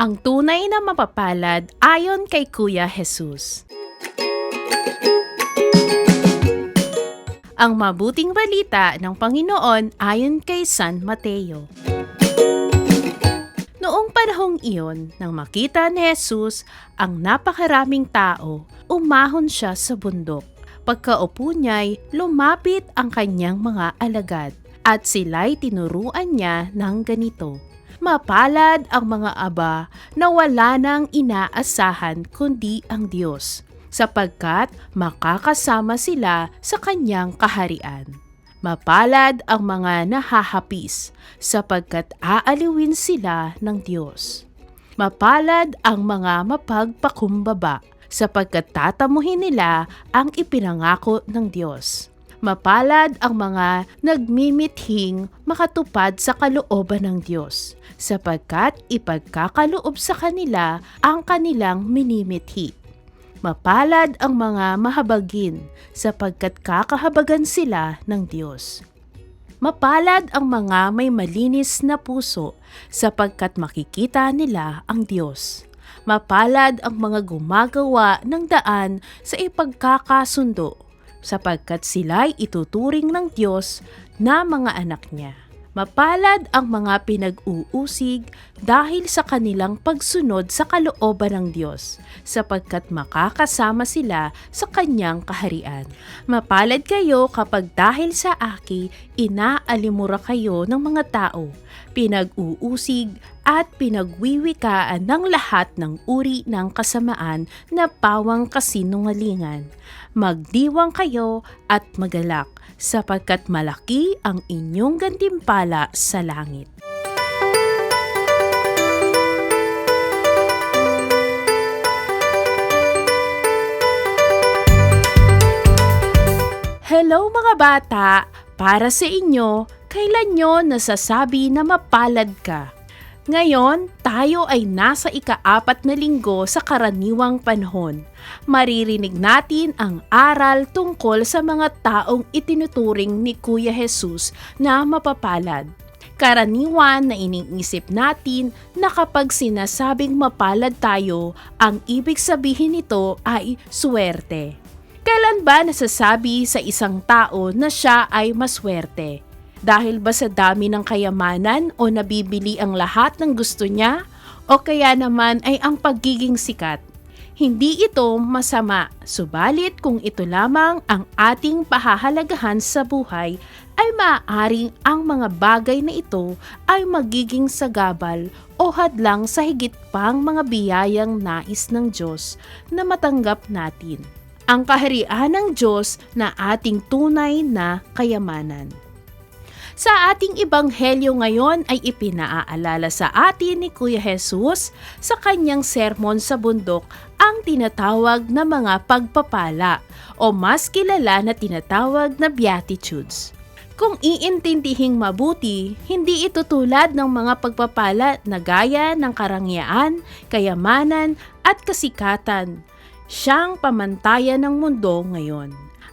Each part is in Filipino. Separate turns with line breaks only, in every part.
Ang tunay na mapapalad ayon kay Kuya Jesus. Ang mabuting balita ng Panginoon ayon kay San Mateo. Noong panahong iyon, nang makita ni Jesus ang napakaraming tao, umahon siya sa bundok. Pagkaupo niya'y lumapit ang kanyang mga alagad at sila'y tinuruan niya ng ganito. Mapalad ang mga aba na wala nang inaasahan kundi ang Diyos, sapagkat makakasama sila sa kanyang kaharian. Mapalad ang mga nahahapis, sapagkat aaliwin sila ng Diyos. Mapalad ang mga mapagpakumbaba, sapagkat tatamuhin nila ang ipinangako ng Diyos. Mapalad ang mga nagmimithing makatupad sa kalooban ng Diyos, sapagkat ipagkakaloob sa kanila ang kanilang minimithi. Mapalad ang mga mahabagin, sapagkat kakahabagan sila ng Diyos. Mapalad ang mga may malinis na puso, sapagkat makikita nila ang Diyos. Mapalad ang mga gumagawa ng daan sa ipagkakasundo, sapagkat sila'y ituturing ng Diyos na mga anak niya. Mapalad ang mga pinag-uusig dahil sa kanilang pagsunod sa kalooban ng Diyos, sapagkat makakasama sila sa kanyang kaharian. Mapalad kayo kapag dahil sa aki, inaalimura kayo ng mga tao, pinag-uusig at pinagwiwikaan ng lahat ng uri ng kasamaan na pawang kasinungalingan. Magdiwang kayo at magalak, sapagkat malaki ang inyong gantimpala sa langit. Hello mga bata! Para sa inyo, kailan nyo nasasabi na mapalad ka? Ngayon, tayo ay nasa ika-4 na linggo sa karaniwang panahon. Maririnig natin ang aral tungkol sa mga taong itinuturing ni Kuya Jesus na mapapalad. Karaniwan na iniisip natin na kapag sinasabing mapalad tayo, ang ibig sabihin nito ay swerte. Kailan ba nasasabi sa isang tao na siya ay maswerte? Dahil ba sa dami ng kayamanan o nabibili ang lahat ng gusto niya? O kaya naman ay ang pagiging sikat? Hindi ito masama, subalit kung ito lamang ang ating pahahalagahan sa buhay, ay maaaring ang mga bagay na ito ay magiging sagabal o hadlang sa higit pang mga biyayang nais ng Diyos na matanggap natin. Ang kaharian ng Diyos na ating tunay na kayamanan. Sa ating ebanghelyo ngayon ay ipinaalala sa atin ni Kuya Jesus sa kanyang sermon sa bundok ang tinatawag na mga pagpapala o mas kilala na tinatawag na Beatitudes. Kung iintindihing mabuti, hindi ito tulad ng mga pagpapala na gaya ng karangyaan, kayamanan at kasikatan. Siyang pamantayan ng mundo ngayon.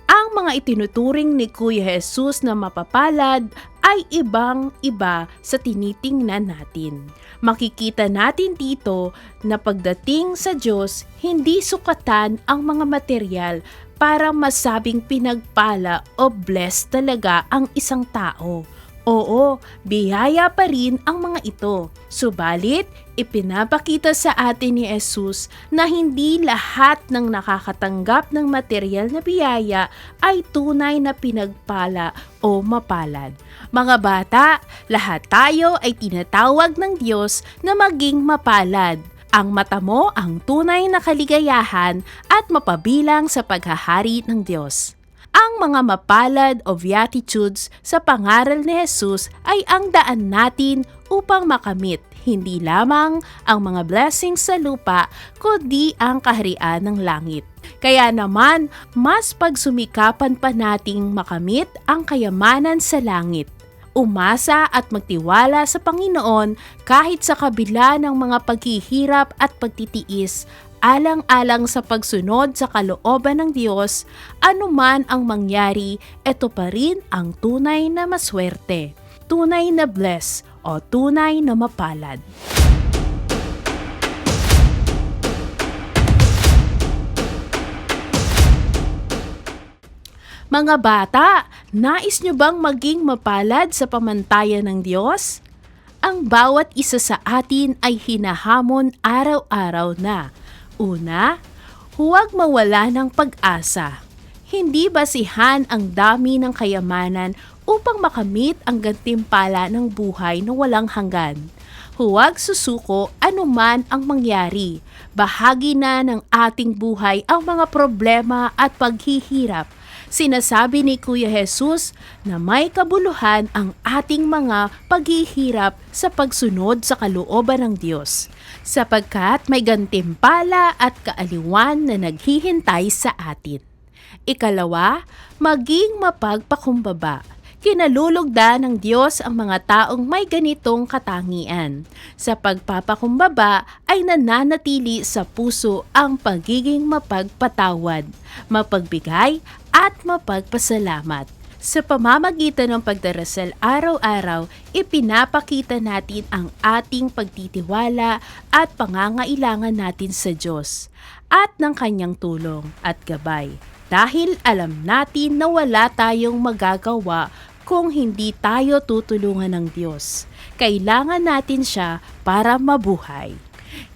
Ang mga itinuturing ni Kuya Jesus na mapapalad ay ibang-iba sa tinitingnan natin. Makikita natin dito na pagdating sa Diyos, hindi sukatan ang mga material para masabing pinagpala o blessed talaga ang isang tao. Oo, biyaya pa rin ang mga ito. Subalit, ipinapakita sa atin ni Jesus na hindi lahat ng nakakatanggap ng material na biyaya ay tunay na pinagpala o mapalad. Mga bata, lahat tayo ay tinatawag ng Diyos na maging mapalad. Ang mata mo ang tunay na kaligayahan at mapabilang sa paghahari ng Diyos. Ang mga mapalad o Beatitudes sa pangaral ni Jesus ay ang daan natin upang makamit hindi lamang ang mga blessings sa lupa, kundi ang kaharian ng langit. Kaya naman, mas pagsumikapan pa nating makamit ang kayamanan sa langit. Umasa at magtiwala sa Panginoon kahit sa kabila ng mga paghihirap at pagtitiis, alang-alang sa pagsunod sa kalooban ng Diyos, anuman ang mangyari, ito pa rin ang tunay na maswerte, tunay na bless o tunay na mapalad. Mga bata, nais nyo bang maging mapalad sa pamantayan ng Diyos? Ang bawat isa sa atin ay hinahamon araw-araw na. Una, huwag mawala ng pag-asa. Hindi basihan ang dami ng kayamanan upang makamit ang gantimpala ng buhay na walang hanggan. Huwag susuko anuman ang mangyari. Bahagi na ng ating buhay ang mga problema at paghihirap. Sinasabi ni Kuya Jesus na may kabuluhan ang ating mga paghihirap sa pagsunod sa kalooban ng Diyos, sapagkat may gantimpala at kaaliwan na naghihintay sa atin. Ikalawa, maging mapagpakumbaba. Kinalulugda ng Diyos ang mga taong may ganitong katangian. Sa pagpapakumbaba ay nananatili sa puso ang pagiging mapagpatawad, mapagbigay at mapagpasalamat. Sa pamamagitan ng pagdarasal araw-araw, ipinapakita natin ang ating pagtitiwala at pangangailangan natin sa Diyos at ng Kanyang tulong at gabay. Dahil alam natin na wala tayong magagawa kung hindi tayo tutulungan ng Diyos. Kailangan natin siya para mabuhay.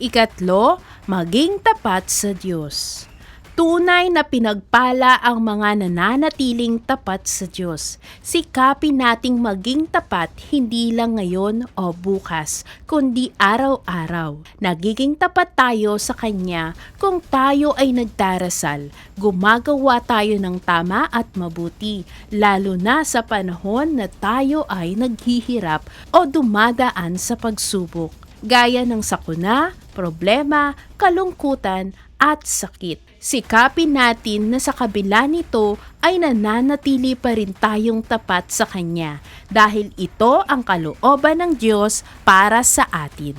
Ikatlo, maging tapat sa Diyos. Tunay na pinagpala ang mga nananatiling tapat sa Diyos. Sikapin nating maging tapat hindi lang ngayon o bukas, kundi araw-araw. Nagiging tapat tayo sa Kanya kung tayo ay nagdarasal. Gumagawa tayo ng tama at mabuti, lalo na sa panahon na tayo ay naghihirap o dumadaan sa pagsubok, gaya ng sakuna, problema, kalungkutan at sakit. Sikapin natin na sa kabila nito ay nananatili pa rin tayong tapat sa Kanya dahil ito ang kalooban ng Diyos para sa atin.